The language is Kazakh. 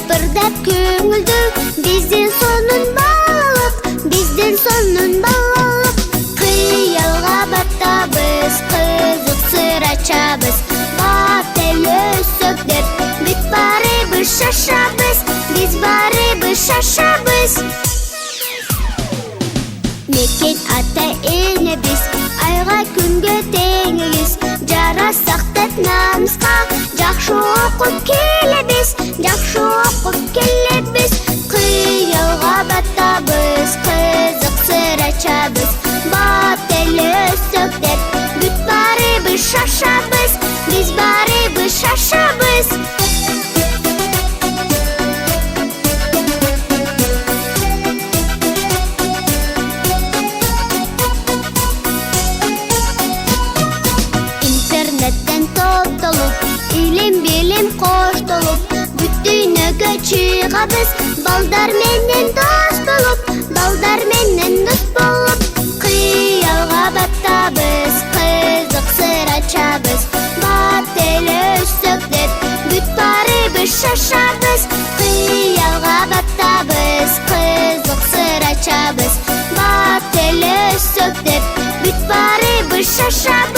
пырдап көңілді, бізден сонун балалық. Қиялға баттабыз, қызық сыр ачабыз, бат өссөк деп, бүт барыбыз шашабыз, біз барыбыз шашабыз. Мекен ата эне біз, айға күнге теңіз, жарасақ деп намысқа, жақшы оқып келебіз, қиялға баттабыз, қызық сыр ачабыз, бат өссөк деп, бүт барыбыз шашабыз, біз барыбыз шашабыз. Интернеттен топтолуп, илим-билим коштолуп, бүт дүйнөгө чыгабыз, балдар менен дос болуп, кыялга баттабыз, кызык сыр ачабыз, бат өссөк деп, бүт барыбыз шашабыз, кыялга баттабыз, кызык сыр ачабыз, бат өссөк деп, бүт барыбыз шашабыз.